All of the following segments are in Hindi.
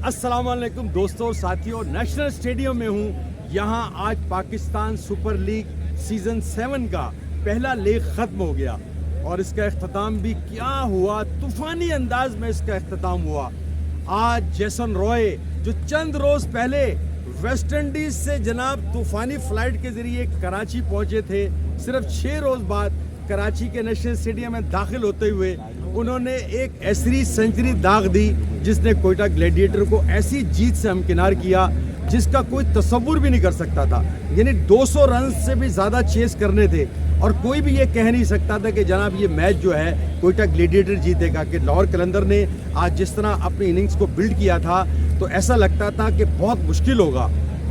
अस्सलाम वालेकुम दोस्तों और साथियों, नेशनल स्टेडियम में हूँ। यहाँ आज पाकिस्तान सुपर लीग सीज़न 7 का पहला लेग ख़त्म हो गया और इसका इख्तिताम भी क्या हुआ, तूफ़ानी अंदाज में इसका इख्तिताम हुआ। आज जेसन रॉय जो चंद रोज़ पहले वेस्ट इंडीज़ से जनाब तूफ़ानी फ़्लाइट के ज़रिए कराची पहुँचे थे, सिर्फ 6 रोज़ बाद कराची के नेशनल स्टेडियम में दाखिल होते हुए उन्होंने एक ऐसी सेंचुरी दाग दी जिसने कोयटा ग्लैडिएटर को ऐसी जीत से हमकिनार किया जिसका कोई तसव्वुर भी नहीं कर सकता था। यानी 200 रन से भी ज़्यादा चेस करने थे और कोई भी ये कह नहीं सकता था कि जनाब ये मैच जो है कोयटा ग्लैडिएटर जीतेगा। कि लाहौर कलंदर ने आज जिस तरह अपनी इनिंग्स को बिल्ड किया था तो ऐसा लगता था कि बहुत मुश्किल होगा,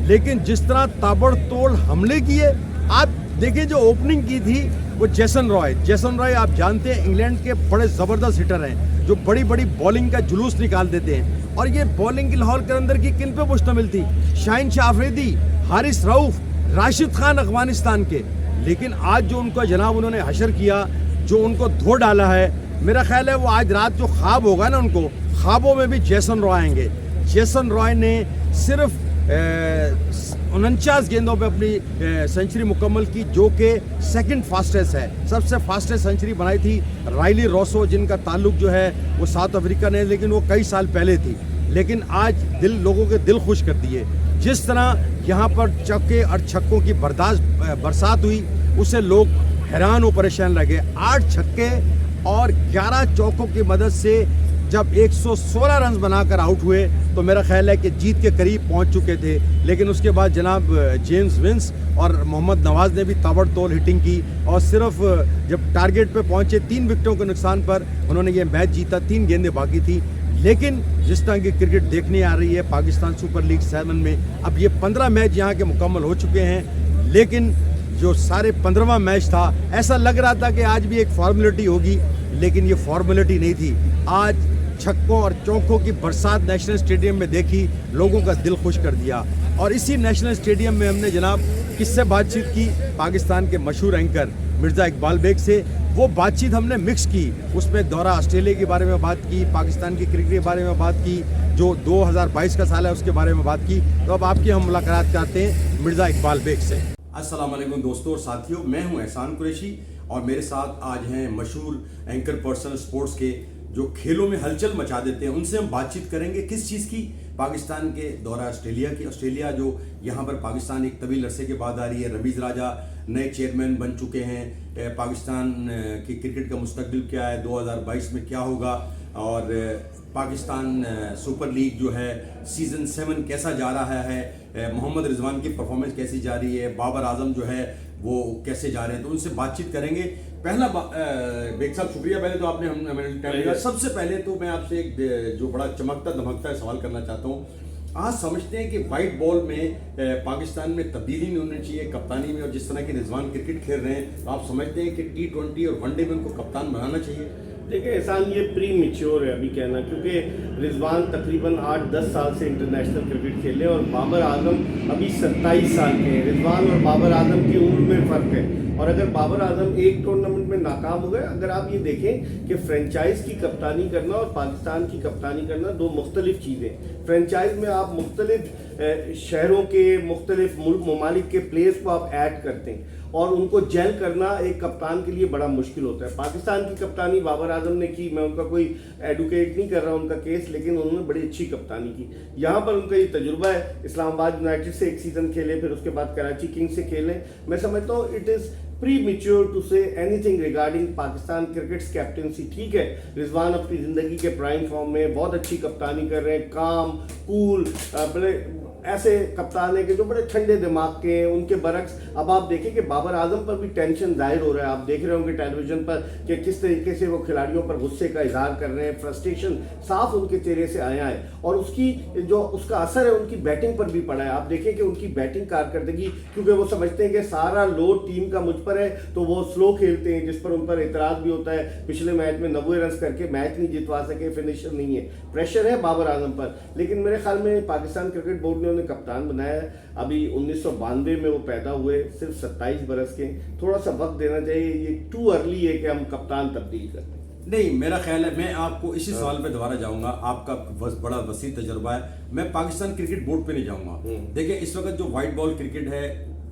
लेकिन जिस तरह ताबड़तोड़ हमले किए, आप देखिए जो ओपनिंग की थी वो जेसन रॉय आप जानते हैं इंग्लैंड के बड़े ज़बरदस्त हिटर हैं जो बड़ी बड़ी बॉलिंग का जुलूस निकाल देते हैं। और ये बॉलिंग की लाहौर कलंदर की किन पे मुश्तमिल थी? शाहीन शाह अफरीदी, हारिस रऊफ, राशिद खान अफगानिस्तान के। लेकिन आज जो उनका जनाब उन्होंने हशर किया, जो उनको धो डाला है, मेरा ख्याल है वो आज रात जो ख्वाब होगा ना, उनको ख्वाबों में भी जेसन रॉय आएंगे। जेसन रॉय ने सिर्फ 49 गेंदों पे अपनी सेंचुरी मुकम्मल की, जो कि सेकंड फास्टेस्ट है। सबसे फास्टेस्ट सेंचुरी बनाई थी राइली रॉसो, जिनका ताल्लुक जो है वो साउथ अफ्रीका ने, लेकिन वो कई साल पहले थी। लेकिन आज लोगों के दिल खुश कर दिए। जिस तरह यहाँ पर चौके और छक्कों की बरसात हुई, उससे लोग हैरान और परेशान लगे। 8 छक्के और 11 चौकों की मदद से जब 116 रन बनाकर आउट हुए तो मेरा ख्याल है कि जीत के करीब पहुंच चुके थे। लेकिन उसके बाद जनाब जेम्स विंस और मोहम्मद नवाज ने भी ताबड़तोड़ हिटिंग की और सिर्फ जब टारगेट पे पहुंचे 3 विकेटों के नुकसान पर उन्होंने ये मैच जीता। 3 गेंदें बाकी थी। लेकिन जिस तरह की क्रिकेट देखने आ रही है पाकिस्तान सुपर लीग 7 में, अब ये 15 मैच यहाँ के मुकम्मल हो चुके हैं। लेकिन जो सारे 15वां मैच था, ऐसा लग रहा था कि आज भी एक फॉर्मेलिटी होगी, लेकिन ये फॉर्मेलिटी नहीं थी। आज छक्कों और चौकों की बरसात नेशनल स्टेडियम में देखी, लोगों का दिल खुश कर दिया। और इसी नेशनल स्टेडियम में हमने जनाब किससे बातचीत की? पाकिस्तान के मशहूर एंकर मिर्ज़ा इकबाल बेग से। वो बातचीत हमने मिक्स की, उसमें दौरा ऑस्ट्रेलिया के बारे में बात की, पाकिस्तान की क्रिकेट के बारे में बात की, जो 2022 का साल है उसके बारे में बात की। तो अब आपकी हम मुलाकात करते हैं मिर्ज़ा इकबाल बेग से। अस्सलाम वालेकुम दोस्तों और साथियों, मैं हूं एहसान कुरैशी और मेरे साथ आज हैं मशहूर एंकर पर्सन स्पोर्ट्स के, जो खेलों में हलचल मचा देते हैं। उनसे हम बातचीत करेंगे किस चीज़ की? पाकिस्तान के दौरा ऑस्ट्रेलिया की। ऑस्ट्रेलिया जो यहाँ पर पाकिस्तान एक तवील अरसे के बाद आ रही है। रमीज़ राजा नए चेयरमैन बन चुके हैं। पाकिस्तान की क्रिकेट का मुस्तकबिल क्या है, 2022 में क्या होगा, और पाकिस्तान सुपर लीग जो है सीज़न 7 कैसा जा रहा है, मोहम्मद रिजवान की परफॉर्मेंस कैसी जा रही है, बाबर आजम जो है वो कैसे जा रहे हैं, तो उनसे बातचीत करेंगे। पहला बेग साहब शुक्रिया, पहले तो आपने हमें टाइम दिया। सबसे पहले तो मैं आपसे एक जो बड़ा चमकता धमकता सवाल करना चाहता हूँ। आज समझते हैं कि वाइट बॉल में पाकिस्तान में तब्दीली नहीं होनी चाहिए कप्तानी में, और जिस तरह की रिजवान क्रिकेट खेल रहे हैं, तो आप समझते हैं कि T20 और वनडे में उनको कप्तान बनाना चाहिए? देखिए एहसान, ये प्री मिच्योर है अभी कहना, क्योंकि रिजवान तकरीबन 8-10 साल से इंटरनेशनल क्रिकेट खेले और बाबर आजम अभी 27 साल के हैं। रिजवान और बाबर आजम की उम्र में फ़र्क है। और अगर बाबर आजम एक टूर्नामेंट में नाकाम हो गए, अगर आप ये देखें कि फ्रेंचाइज की कप्तानी करना और पाकिस्तान की कप्तानी करना दो मुख्तलिफ चीज़ें। फ्रेंचाइज में आप मुख्तलिफ शहरों के, मुख्तलिफ ममालिक के प्लेयर्स को आप ऐड करते हैं और उनको जेल करना एक कप्तान के लिए बड़ा मुश्किल होता है। पाकिस्तान की कप्तानी बाबर आजम ने की, मैं उनका कोई एडवोकेट नहीं कर रहा उनका केस, लेकिन उन्होंने बड़ी अच्छी कप्तानी की। यहाँ पर उनका ये तजुर्बा है, इस्लामाबाद यूनाइटेड से एक सीज़न खेले, फिर उसके बाद कराची किंग्स से खेले। मैं समझता हूँ it is premature to say anything regarding Pakistan cricket's captaincy. ठीक है, रिजवान अपनी ज़िंदगी के प्राइम फॉर्म में बहुत अच्छी कप्तानी कर रहे हैं, काम कूल, बड़े ऐसे कप्तान है कि जो बड़े ठंडे दिमाग के हैं। उनके बरक्स अब आप देखें कि बाबर आजम पर भी टेंशन जाहिर हो रहा है। आप देख रहे होंगे टेलीविजन पर कि किस तरीके से वो खिलाड़ियों पर गुस्से का इजहार कर रहे हैं, फ्रस्ट्रेशन साफ उनके चेहरे से आया है और उसकी जो उसका असर है उनकी बैटिंग पर भी पड़ा है। आप देखें कि उनकी बैटिंग कारकर्दगी, क्योंकि वो समझते हैं कि सारा लोड टीम का मुझ पर है, तो वो स्लो खेलते हैं, जिस पर उन पर एतराज़ भी होता है। पिछले मैच में 90 रन करके मैच नहीं जितवा सके, फिनिशर नहीं है, प्रेशर है बाबर आजम पर। लेकिन मेरे ख्याल में पाकिस्तान क्रिकेट बोर्ड ने उन्हें कप्तान बनाया। अभी 1992 में वो पैदा हुए, सिर्फ 27 बरस के। थोड़ा सा वक्त देना चाहिए, ये टू अर्ली है कि हम कप्तान तब्दील करें। नहीं, मेरा ख्याल है मैं आपको इसी सवाल पे दोबारा जाऊंगा। आपका बड़ा वसी तजुर्बा है, मैं पाकिस्तान क्रिकेट बोर्ड पे नहीं जाऊंगा। देखिए इस वक्त जो व्हाइट बॉल क्रिकेट है,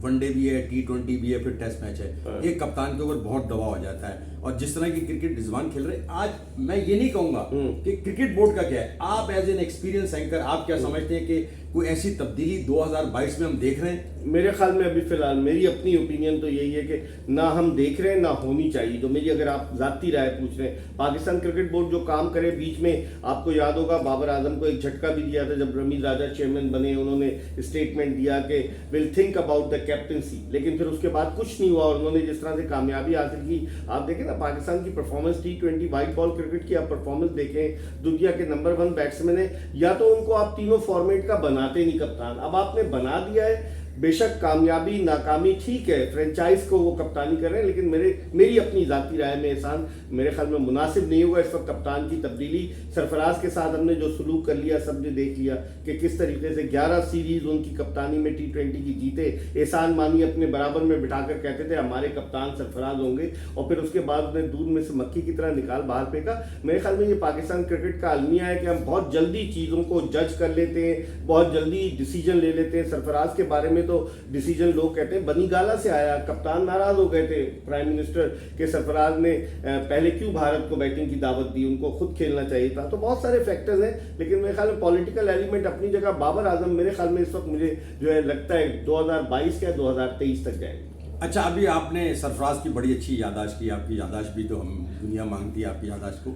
वनडे भी है, T20 भी है, फिर टेस्ट मैच है, एक कप्तान के ऊपर बहुत दबाव आ जाता है। और जिस तरह की क्रिकेट रिजवान खेल रहे, आज मैं ये नहीं कहूंगा कि क्रिकेट बोर्ड का क्या है। आप एज एन एक्सपीरियंस एंकर आप क्या समझते हैं कि कोई ऐसी तब्दीली 2022 में हम देख रहे हैं? मेरे ख्याल में अभी फिलहाल मेरी अपनी ओपिनियन तो यही है कि ना हम देख रहे हैं ना होनी चाहिए। तो मेरी अगर आप जाती राय पूछ रहे हैं, पाकिस्तान क्रिकेट बोर्ड जो काम करे, बीच में आपको याद होगा बाबर आजम को एक झटका भी दिया था जब रमीज राजा चेयरमैन बने, उन्होंने स्टेटमेंट दिया कि will think about the captaincy, लेकिन फिर उसके बाद कुछ नहीं हुआ। और उन्होंने जिस तरह से कामयाबी हासिल की, आप देखें ना पाकिस्तान की performance T20 white ball cricket की आप परफॉर्मेंस देखें, दुनिया के नंबर 1 बैट्समैन है। या तो उनको आप तीनों फॉर्मेट का बनाते नहीं कप्तान, अब आपने बना दिया है। बेशक कामयाबी नाकामी ठीक है, फ्रेंचाइज को वो कप्तानी कर रहे हैं, लेकिन मेरी अपनी जाती राय में एहसान मेरे ख्याल में मुनासिब नहीं होगा इस वक्त कप्तान की तब्दीली। सरफराज के साथ हमने जो सलूक कर लिया, सबने देख लिया कि किस तरीके से 11 सीरीज उनकी कप्तानी में T20 की जीते। एहसान मानी अपने बराबर में बिठाकर कहते थे हमारे कप्तान सरफराज होंगे, और फिर उसके बाद उन्हें दूध में से मक्खी की तरह निकाल बाहर फेंका। मेरे ख्याल में ये पाकिस्तान क्रिकेट का अलमिया है कि हम बहुत जल्दी चीज़ों को जज कर लेते हैं, बहुत जल्दी डिसीजन ले लेते हैं। सरफराज के बारे में तो डिसीजन लोग कहते हैं बनी गाला से आया, कप्तान नाराज हो गए थे प्राइम मिनिस्टर के सरफराज ने पहले क्यों भारत को बैटिंग की दावत दी, उनको खुद खेलना चाहिए था। तो बहुत सारे फैक्टर्स हैं, लेकिन मेरे ख्याल में पॉलिटिकल एलिमेंट अपनी जगह। बाबर आजम मेरे ख्याल में इस वक्त मुझे जो है लगता है 2022 या 2023 तक जाएगी। अच्छा, अभी आपने सरफराज की बड़ी अच्छी याददाश्त की, आपकी याददाश्त भी तो हम दुनिया मांगती है आपकी याददाश्त को।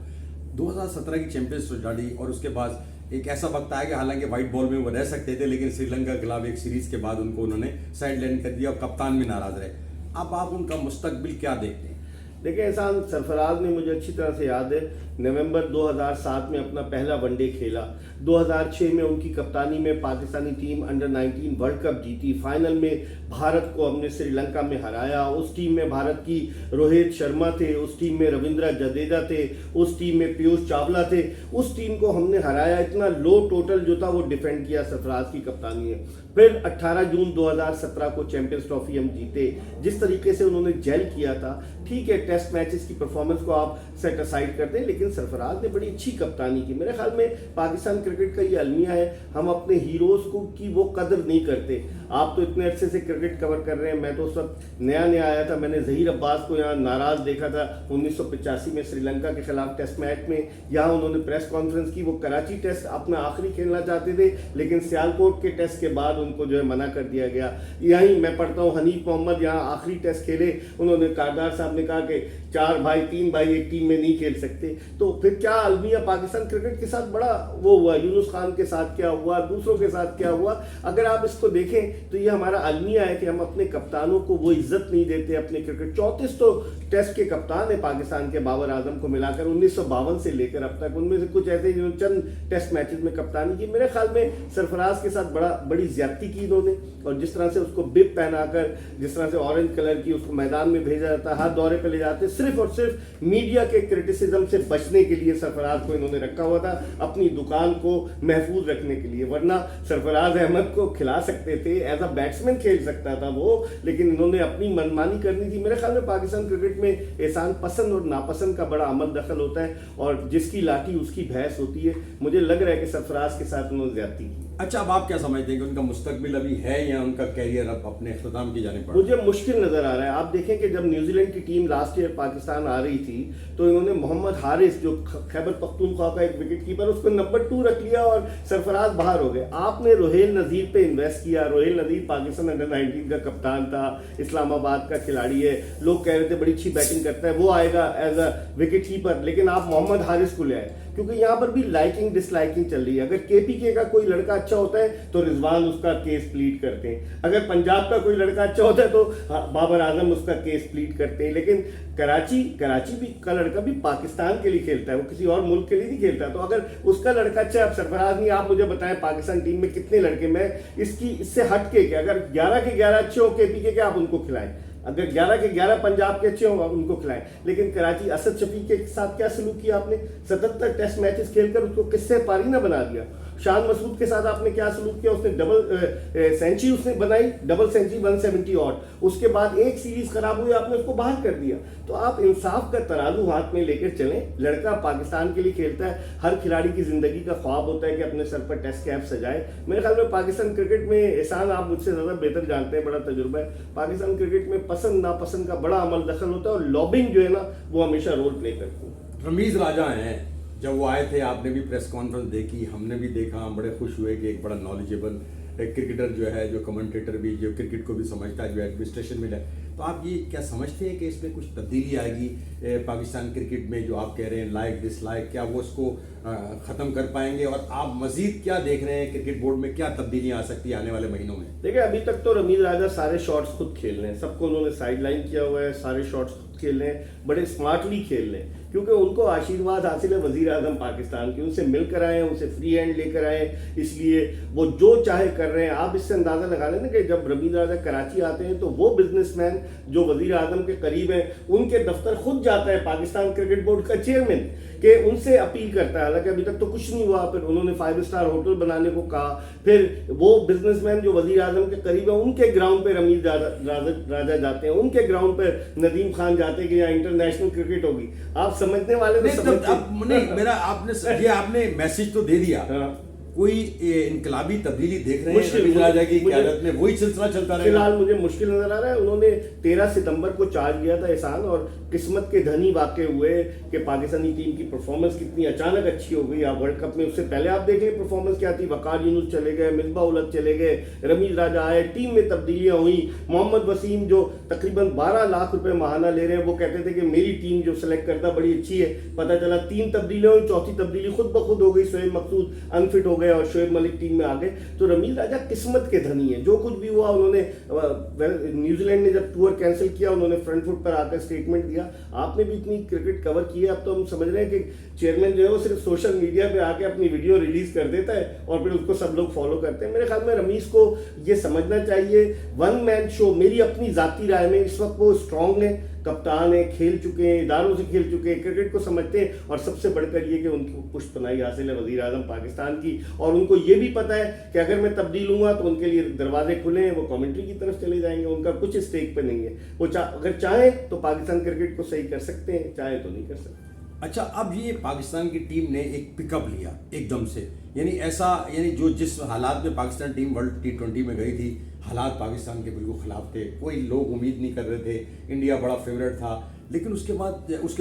2017 की चैंपियंस लड़ी और उसके बाद एक ऐसा वक्त आया कि हालांकि व्हाइट बॉल में वो रह सकते थे, लेकिन श्रीलंका के खिलाफ एक सीरीज के बाद उनको उन्होंने साइडलाइन कर दिया और कप्तान भी नाराज रहे। अब आप उनका मुस्तकबिल क्या देखते हैं? देखिए एहसान, सरफराज ने मुझे अच्छी तरह से याद है नवंबर 2007 में अपना पहला वनडे खेला। 2006 में उनकी कप्तानी में Pakistani team under 19 world cup जीती। फाइनल में भारत को हमने श्रीलंका में हराया। उस टीम में भारत की रोहित शर्मा थे, उस टीम में रविंद्र जडेजा थे, उस टीम में पीयूष चावला थे। उस टीम को हमने हराया। इतना लो टोटल जो था वो डिफेंड किया सरफराज की कप्तानी है। फिर 18 जून 2017 को चैंपियंस ट्रॉफी हम जीते। जिस तरीके से उन्होंने जेल किया था, ठीक है टेस्ट मैचेस की परफॉर्मेंस को आप सेट असाइड करते हैं, लेकिन सरफराज ने बड़ी अच्छी कप्तानी की। मेरे ख्याल में पाकिस्तान क्रिकेट का ये अलमिया है, हम अपने हीरोज को की वो कदर नहीं करते। आप तो इतने अच्छे से क्रिकेट कवर कर रहे हैं, मैं तो उस वक्त नया नया आया था। मैंने जहीर अब्बास को यहाँ नाराज देखा था 1985 में श्रीलंका के खिलाफ टेस्ट मैच में। यहाँ उन्होंने प्रेस कॉन्फ्रेंस की, वो कराची टेस्ट अपना आखिरी खेलना चाहते थे, लेकिन सियालकोट के टेस्ट के बाद उनको जो है मना कर दिया गया। यहीं मैं पढ़ता हूँ हनीफ मोहम्मद यहाँ आखिरी टेस्ट खेले, उन्होंने कारदार साहब ने कहा कि 4 भाई 3 भाई एक टीम में नहीं खेल सकते। तो फिर क्या अलमिया पाकिस्तान क्रिकेट के साथ बड़ा वो हुआ, यूनुस खान के साथ क्या हुआ, दूसरों के साथ क्या हुआ। अगर आप इसको देखें तो ये हमारा अलमिया है कि हम अपने कप्तानों को वो इज्जत नहीं देते। अपने क्रिकेट 34 तो टेस्ट के कप्तान है पाकिस्तान के बाबर आजम को मिलाकर 1952 से लेकर अब तक, उनमें से कुछ ऐसे जिन्होंने चंद टेस्ट मैचेस में कप्तानी की। मेरे ख्याल में सरफराज के साथ बड़ी ज्यादती की इन्होंने, और जिस तरह से उसको बिब पहनाकर, जिस तरह से ऑरेंज कलर की उसको मैदान में भेजा जाता, हर दौरे पे ले जाते, सिर्फ और सिर्फ मीडिया के क्रिटिसिज्म से बचने के लिए सरफराज को इन्होंने रखा हुआ था, अपनी दुकान को महफूज रखने के लिए। वरना सरफराज अहमद को खिला सकते थे, एज अ बैट्समैन खेल सकता था वो, लेकिन इन्होंने अपनी मनमानी करनी थी। मेरे ख्याल में पाकिस्तान क्रिकेट में एहसान पसंद और नापसंद का बड़ा अमल दखल होता है, और जिसकी लाठी उसकी भैंस होती है। मुझे लग रहा है कि सरफराज के साथ उन्होंने ज्यादती की। अच्छा, अब आप क्या समझते हैं कि उनका मुस्तकबिल अभी है या उनका कैरियर अब अपने इख्तिताम की जानिब बढ़? मुझे मुश्किल नजर आ रहा है। आप देखें कि जब न्यूजीलैंड की टीम लास्ट ईयर पाकिस्तान आ रही थी, तो इन्होंने मोहम्मद हारिस जो खैबर पख्तूनख्वा का एक विकेट कीपर, उसको नंबर 2 रख लिया और सरफराज बाहर हो गए। आपने रोहेल नजीर पे इन्वेस्ट किया। रोहेल नजीर पाकिस्तान अंडर 19 का कप्तान था, इस्लामाबाद का खिलाड़ी है, लोग कह रहे थे बड़ी अच्छी बैटिंग करता है, वो आएगा एज अ विकेट कीपर, लेकिन आप मोहम्मद हारिस को ले आए। क्योंकि यहाँ पर भी लाइकिंग डिसलाइकिंग चल रही है। अगर केपीके का कोई लड़का अच्छा होता है तो रिजवान उसका केस प्लीड करते हैं, अगर पंजाब का कोई लड़का अच्छा होता है तो बाबर आजम उसका केस प्लीड करते हैं। लेकिन कराची भी का लड़का भी पाकिस्तान के लिए खेलता है, वो किसी और मुल्क के लिए नहीं खेलता। तो अगर उसका लड़का अच्छा, अब सरफराज नहीं, आप मुझे बताएं पाकिस्तान टीम में कितने लड़के, मैं इससे हट के अगर 11 के 11 अच्छे हो केपीके के, आप उनको खिलाएं। अगर 11 के 11 पंजाब के अच्छे होंगे उनको खिलाएं। लेकिन कराची असद शफीक के साथ क्या सलूक किया आपने? 77 टेस्ट मैचेस खेलकर उसको किससे पारी ना बना दिया। शान मसूद के साथ आपने क्या सलूक किया, उसने डबल सेंचुरी उसने बनाई, डबल सेंचुरी 170 ऑट, उसके बाद एक सीरीज खराब हुई, आपने उसको बाहर कर दिया। तो आप इंसाफ का तराजू हाथ में लेकर चलें। लड़का पाकिस्तान के लिए खेलता है, हर खिलाड़ी की जिंदगी का ख्वाब होता है कि अपने सर पर टेस्ट कैप सजाए। मेरे ख्याल में पाकिस्तान क्रिकेट में, एहसान आप मुझसे ज्यादा बेहतर जानते हैं, बड़ा तजुर्बा है, पाकिस्तान क्रिकेट में पसंद नापसंद का बड़ा अमल दखल होता है और लॉबिंग जो है ना वो हमेशा रोल प्ले करती है। रमीज राजा हैं, जब वो आए थे आपने भी प्रेस कॉन्फ्रेंस देखी, हमने भी देखा, हम बड़े खुश हुए कि एक बड़ा नॉलेजेबल एक क्रिकेटर जो है, जो कमेंटेटर भी, जो क्रिकेट को भी समझता है, जो एडमिनिस्ट्रेशन में है। तो आप ये क्या समझते हैं कि इसमें कुछ तब्दीली आएगी पाकिस्तान क्रिकेट में, जो आप कह रहे हैं लाइक डिसलाइक, क्या वो उसको ख़त्म कर पाएंगे? और आप मजीद क्या देख रहे हैं क्रिकेट बोर्ड में, क्या तब्दीलियाँ आ सकती है आने वाले महीनों में? देखिए अभी तक तो रमीज राजा सारे शॉट्स खुद खेल रहे हैं, सबको उन्होंने साइडलाइन किया हुआ है, सारे शॉट्स खुद खेल रहे हैं, बड़े स्मार्टली खेल रहे हैं, क्योंकि उनको आशीर्वाद हासिल है वजीर आजम पाकिस्तान के, उनसे मिलकर आए, उनसे फ्री हैंड लेकर आए, इसलिए वो जो चाहे कर रहे हैं। आप इससे अंदाजा लगा लें ना कि जब रमीज राजा कराची आते हैं तो वो बिजनेसमैन जो वजीर आजम के करीब हैं, उनके दफ्तर खुद जाता है पाकिस्तान क्रिकेट बोर्ड का चेयरमैन, कि उनसे अपील करता है। हालांकि अभी तक तो कुछ नहीं हुआ, फिर उन्होंने 5 स्टार होटल बनाने को कहा, फिर वो बिजनेसमैन जो वजीर आजम के करीब है उनके ग्राउंड पे रमीज राजा जाते हैं, उनके ग्राउंड पे नदीम खान जाते हैं कि यहाँ इंटरनेशनल क्रिकेट होगी। आप समझने वाले नहीं, मेरा आपने मैसेज तो दे दिया, कोई इनकलाबी तब्दीली देख रहे हैं रमीज राजा की क़यादत में, वही सिलसिला चलता रहेगा? फिलहाल मुझे मुश्किल नजर आ रहा है। उन्होंने 13 सितंबर को चार्ज किया था एहसान, और किस्मत के धनी वाक़े हुए कि पाकिस्तानी टीम की परफॉर्मेंस कितनी अचानक अच्छी हो गई। आप वर्ल्ड कप में उससे पहले आप देख लें परफॉर्मेंस क्या थी, वकार यूनुस चले गए, मिसबा उल हक चले गए, रमीज राजा आए, टीम में तब्दीलियां हुई। मोहम्मद वसीम जो तकरीबन 12 लाख रुपए माहाना ले रहे हैं, वो कहते थे कि मेरी टीम जो सेलेक्ट करता बड़ी अच्छी है, पता चला 3 तब्दीलियां हुई, चौथी तब्दीली खुद ब खुद हो गई, शोएब मकसूद अनफिट हो गए और शोएब मलिक टीम में आ गए। तो रमीज राजा किस्मत के धनी है, जो कुछ भी हुआ उन्होंने, न्यूजीलैंड ने जब टूर कैंसिल किया उन्होंने फ्रंट फुट पर आकर स्टेटमेंट दिया। आपने भी इतनी क्रिकेट कवर की है, अब तो हम समझ रहे हैं कि चेयरमैन जो है वो सिर्फ सोशल मीडिया पे आके अपनी वीडियो रिलीज कर देता है और फिर उसको सब लोग फॉलो करते हैं। मेरे ख्याल में रमीज को ये समझना चाहिए, वन मैन शो, मेरी अपनी जाती राय में इस वक्त वो स्ट्रांग है, कप्तान है, खेल चुके हैं, इदारों से खेल चुके हैं, क्रिकेट को समझते हैं, और सबसे बढ़कर ये कि उनकी पुष्टपनाही हासिल है वजीर आजम पाकिस्तान की, और उनको ये भी पता है कि अगर मैं तब्दील हूँगा तो उनके लिए दरवाजे खुले हैं, वो कमेंट्री की तरफ चले जाएंगे, उनका कुछ स्टेक पे नहीं है। वो अगर चाहें तो पाकिस्तान क्रिकेट को सही कर सकते हैं, चाहे तो नहीं कर सकते। अच्छा, अब ये पाकिस्तान की टीम ने एक पिकअप लिया एकदम से, यानी ऐसा, यानी जो जिस हालात में पाकिस्तान टीम वर्ल्ड T20 में गई थी, हालात पाकिस्तान के बिल्कुल खिलाफ थे, कोई लोग उम्मीद नहीं कर रहे थे, इंडिया बड़ा फेवरेट था, लेकिन उसके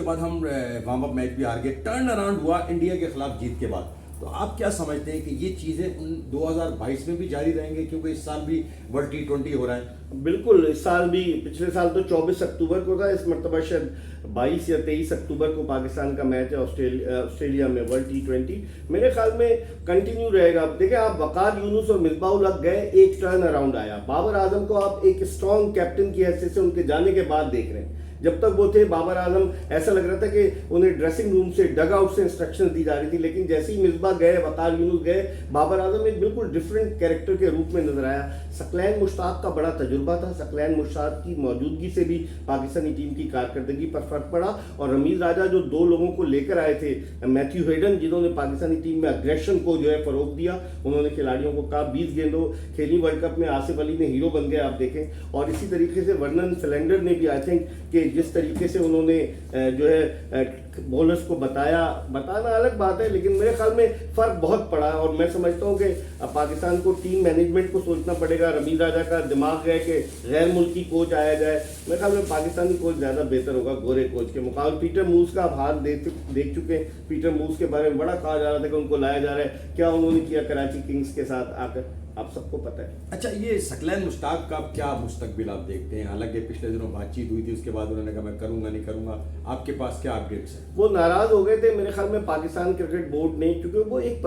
बाद हम वार्म अप मैच भी हार गए, टर्न अराउंड हुआ इंडिया के खिलाफ जीत के बाद। तो आप क्या समझते हैं कि ये चीज़ें 2022 में भी जारी रहेंगे, क्योंकि इस साल भी वर्ल्ड T20 हो रहा है? बिल्कुल, इस साल भी, पिछले साल तो 24 अक्टूबर को था, इस मरतबा शायद 22 या 23 अक्टूबर को पाकिस्तान का मैच है ऑस्ट्रेलिया में वर्ल्ड T20। मेरे ख्याल में कंटिन्यू रहेगा। देखिए, आप वकार यूनुस और मिसबा उल हक गए, एक टर्न अराउंड आया, बाबर आजम को आप एक स्ट्रॉन्ग कैप्टन की हैसियत से उनके जाने के बाद देख रहे हैं। जब तक वो थे बाबर आजम ऐसा लग रहा था कि उन्हें ड्रेसिंग रूम से, डग आउट से इंस्ट्रक्शन दी जा रही थी, लेकिन जैसे ही मिसबा गए, वकार यूनुस गए, बाबर आजम एक बिल्कुल डिफरेंट कैरेक्टर के रूप में नजर आया। सकलैन मुश्ताक का बड़ा तजुर्बा था, सकलैन मुश्ताक की मौजूदगी से भी पाकिस्तानी टीम की कारकर्दगी पर फर्क पड़ा, और रमीज राजा जो 2 लोगों को लेकर आए थे, मैथ्यू हेडन जिन्होंने पाकिस्तानी टीम में अग्रेशन को जो है फरोग दिया, उन्होंने खिलाड़ियों को कहा 20 गेंदों खेली वर्ल्ड कप में, आसिफ अली ने हीरो बन गए, आप देखें। और इसी तरीके से वर्नन फिलेंडर ने भी, आई थिंक कि जिस तरीके से उन्होंने जो है बॉलर्स को बताना अलग बात है, लेकिन मेरे ख्याल में फर्क बहुत पड़ा है। और मैं समझता हूँ कि पाकिस्तान को टीम मैनेजमेंट को सोचना पड़ेगा। रमीज राजा का दिमाग है कि गैर मुल्की कोच आया जाए, मेरे ख्याल में पाकिस्तानी कोच ज़्यादा बेहतर होगा गोरे कोच के मुकाबले। पीटर मूस का आप हाल देख चुके हैं, पीटर मूस के बारे में बड़ा कहा जा रहा था कि उनको लाया जा रहा है, क्या उन्होंने किया कराची किंग्स के साथ आकर, आप सबको पता है। अच्छा, ये सकलैन मुश्ताक का क्या मुस्तकबिल आप देखते हैं? हालांकि पिछले दिनों बातचीत हुई थी, उसके बाद उन्होंने कहा मैं करूंगा नहीं करूंगा, आपके पास क्या अपडेट्स हैं? वो नाराज हो गए थे मेरे ख्याल में पाकिस्तान क्रिकेट बोर्ड ने, क्योंकि वो एक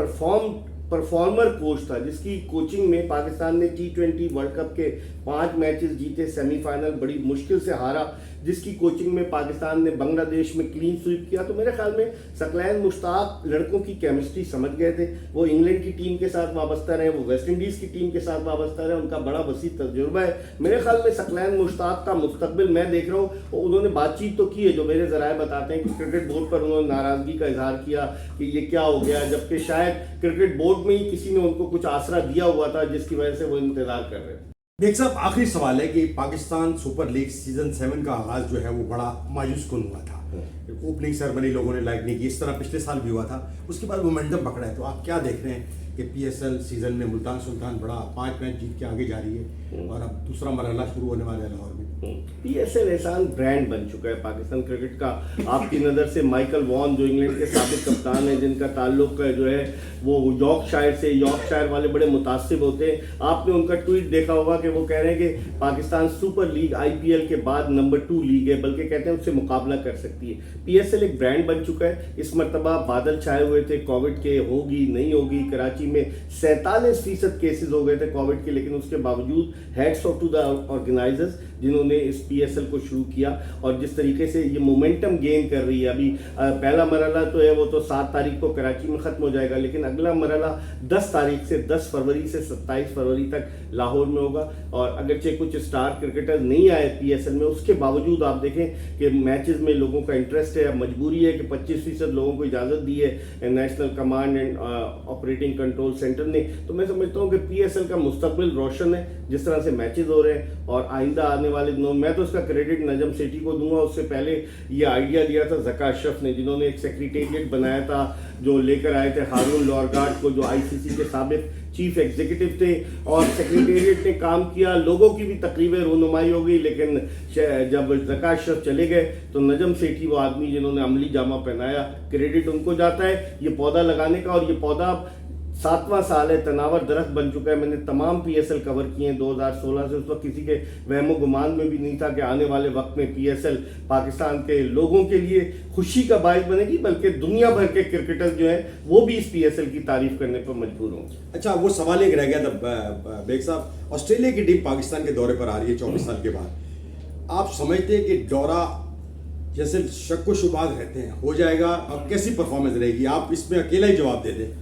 परफॉर्मर कोच था जिसकी कोचिंग में पाकिस्तान ने T20 वर्ल्ड कप के 5 मैचेस जीते, सेमीफाइनल बड़ी मुश्किल से हारा, जिसकी कोचिंग में पाकिस्तान ने बांग्लादेश में क्लीन स्वीप किया। तो मेरे ख्याल में सकलैन मुश्ताक लड़कों की केमिस्ट्री समझ गए थे। वो इंग्लैंड की टीम के साथ वाबस्ता रहे, वो वेस्ट इंडीज की टीम के साथ वाबस्ता रहे, उनका बड़ा वसी तजुर्बा है। मेरे ख्याल में सकलैन मुश्ताक का मुस्तकबिल मैं देख रहा हूँ। उन्होंने बातचीत तो की है, जो मेरे जराए बताते हैं कि क्रिकेट बोर्ड पर उन्होंने नाराजगी का इजहार किया कि ये क्या हो गया, जबकि शायद क्रिकेट बोर्ड में ही किसी ने उनको कुछ आसरा दिया हुआ था जिसकी वजह से वो इंतजार कर रहे थे। बेग साहब, आखिरी सवाल है कि पाकिस्तान सुपर लीग सीजन 7 का आगाज जो है वो बड़ा मायूस कुन हुआ था। ओपनिंग सेरेमनी लोगों ने लाइक नहीं की, इस तरह पिछले साल भी हुआ था। उसके बाद मोमेंटम पकड़ा है, तो आप क्या देख रहे हैं कि PSL सीजन में मुल्तान सुल्तान बड़ा 5 मैच जीत के आगे जा रही है और अब दूसरा मरहला शुरू होने वाला है लाहौर में। PSL एहसान ब्रांड बन चुका है पाकिस्तान क्रिकेट का। आपकी नज़र से माइकल वॉन जो इंग्लैंड के साबिक कप्तान है, जिनका ताल्लुक जो है वो यॉर्कशायर से, यॉर्कशायर वाले बड़े मुतासिब होते हैं। आपने उनका ट्वीट देखा होगा कि वो कह रहे हैं कि पाकिस्तान सुपर लीग IPL के बाद नंबर 2 लीग है, बल्कि कहते हैं उससे मुकाबला कर सकती है। PSL एक ब्रांड बन चुका है। इस मरतबा बादल छाए हुए थे कोविड के, होगी नहीं होगी। कराची में 47% केसेस हो गए थे कोविड के, लेकिन उसके बावजूद hats off to the organizers जिन्होंने इस PSL को शुरू किया और जिस तरीके से ये मोमेंटम गेन कर रही है। अभी पहला मरहला तो है वो तो 7 तारीख को कराची में ख़त्म हो जाएगा, लेकिन अगला मरहला 10 तारीख से 10 फरवरी से 27 फरवरी तक लाहौर में होगा। और अगरचे कुछ स्टार क्रिकेटर नहीं आए PSL में, उसके बावजूद आप देखें कि मैचेस में लोगों का इंटरेस्ट है। अब मजबूरी है कि 25% लोगों को इजाज़त दी है national command and operating control centre ने। तो मैं समझता हूँ कि PSL का मुस्तकबिल रोशन है जिस तरह से मैचेस हो रहे हैं। और आइंदा आने वाले दिनों मैं तो इसका क्रेडिट नजम सेठी को दूंगा। उससे पहले ये आइडिया दिया था ज़का अशरफ ने, जिन्होंने एक सेक्रेटेरिएट बनाया था, जो लेकर आए थे हारून लॉरगार्ड को, जो ICC के साबिक चीफ एग्जीक्यूटिव थे। और सेक्रेटेरिएट ने काम किया, लोगों की भी तकरीबें रूनुमाई हो गई, लेकिन जब ज़का अशरफ चले गए तो नजम सेठी वो आदमी जिन्होंने अमली जामा पहनाया, क्रेडिट उनको जाता है ये पौधा लगाने का। और ये पौधा 7वां साल है, तनावर दरख्त बन चुका है। मैंने तमाम PSL कवर किए हैं 2016 से। उस वक्त किसी के वहमो गुमान में भी नहीं था कि आने वाले वक्त में PSL पाकिस्तान के लोगों के लिए खुशी का बायस बनेगी, बल्कि दुनिया भर के क्रिकेटर जो हैं वो भी इस PSL की तारीफ करने पर मजबूर होंगे। अच्छा, वो सवाल एक रह गया था बेग साहब, ऑस्ट्रेलिया की टीम पाकिस्तान के दौरे पर आ रही है 24 साल के बाद। आप समझते हैं कि दौरा जैसे शक शुबात रहते हैं हो जाएगा, अब कैसी परफॉर्मेंस रहेगी? आप इसमें अकेला ही जवाब दे दें।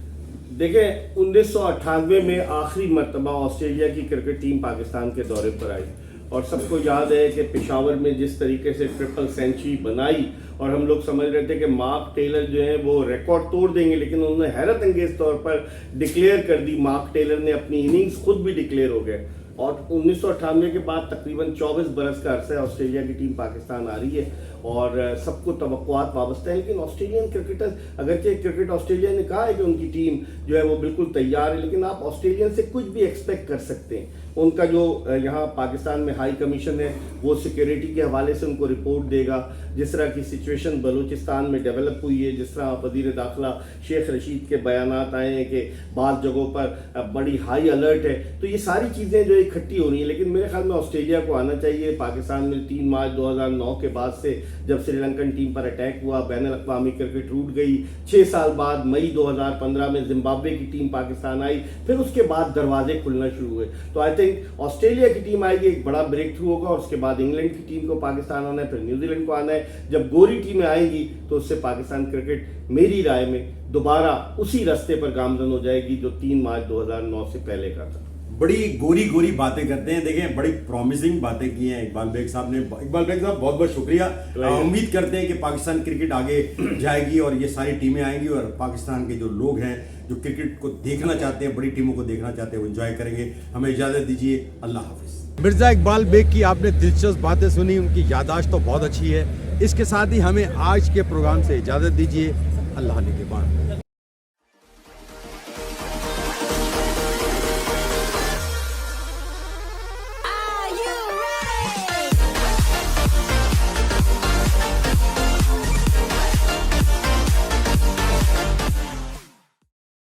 देखें, 1998 में आखिरी मरतबा ऑस्ट्रेलिया की क्रिकेट टीम पाकिस्तान के दौरे पर आई और सबको याद है कि पेशावर में जिस तरीके से ट्रिपल सेंचुरी बनाई और हम लोग समझ रहे थे कि मार्क टेलर जो है वो रिकॉर्ड तोड़ देंगे, लेकिन उन्होंने हैरत अंगेज तौर पर डिक्लेयर कर दी। मार्क टेलर ने अपनी इनिंग्स खुद भी डिक्लेयर हो गए और 1998 के बाद तकरीबन 24 बरस का अरसा ऑस्ट्रेलिया की टीम पाकिस्तान आ रही है और सबको तवक्कुआत वाबस्ता है। लेकिन ऑस्ट्रेलियन क्रिकेटर्स, अगरचे क्रिकेट ऑस्ट्रेलिया ने कहा है कि उनकी टीम जो है वो बिल्कुल तैयार है, लेकिन आप ऑस्ट्रेलियन से कुछ भी एक्सपेक्ट कर सकते हैं। उनका जो यहाँ पाकिस्तान में हाई कमीशन है वो सिक्योरिटी के हवाले से उनको रिपोर्ट देगा। जिस तरह की सिचुएशन बलूचिस्तान में डेवलप हुई है, जिस तरह वज़ीर दाखिला शेख रशीद के बयानात आए हैं कि बाज़ जगहों पर बड़ी हाई अलर्ट है, तो ये सारी चीज़ें जो इकट्ठी हो रही हैं। लेकिन मेरे ख्याल में ऑस्ट्रेलिया को आना चाहिए। पाकिस्तान में 3 मार्च 2009 के बाद से जब श्रीलंकन टीम पर अटैक हुआ, बैन अल-अक़वामी क्रिकेट रूट गई। 6 साल बाद मई 2015 में जिम्बाब्वे की टीम पाकिस्तान आई, फिर उसके बाद दरवाजे खुलना शुरू हुए। तो आई थिंक ऑस्ट्रेलिया की टीम आएगी, एक बड़ा ब्रेक थ्रू होगा और उसके बाद इंग्लैंड की टीम को पाकिस्तान आना है, फिर न्यूजीलैंड को आना है। जब गोरी टीमें आएंगी तो उससे पाकिस्तान क्रिकेट मेरी राय में दोबारा उसी रास्ते पर गामजन हो जाएगी जो 3 मार्च 2009 से पहले का था। बड़ी गोरी गोरी बातें करते हैं, देखें बड़ी प्रॉमिसिंग बातें की हैं इकबाल बेग साहब ने। इकबाल बेग साहब बहुत बहुत शुक्रिया। उम्मीद करते हैं कि पाकिस्तान क्रिकेट आगे जाएगी और ये सारी टीमें आएंगी और पाकिस्तान के जो लोग हैं जो क्रिकेट को देखना चाहते हैं, बड़ी टीमों को देखना चाहते हैं, वो एंजॉय करेंगे। हमें इजाज़त दीजिए, अल्लाह हाफिज़। मिर्ज़ा इकबाल बेग की आपने दिलचस्प बातें सुनी, उनकी याददाश्त तो बहुत अच्छी है। इसके साथ ही हमें आज के प्रोग्राम से इजाज़त दीजिए, अल्लाह निगहबान।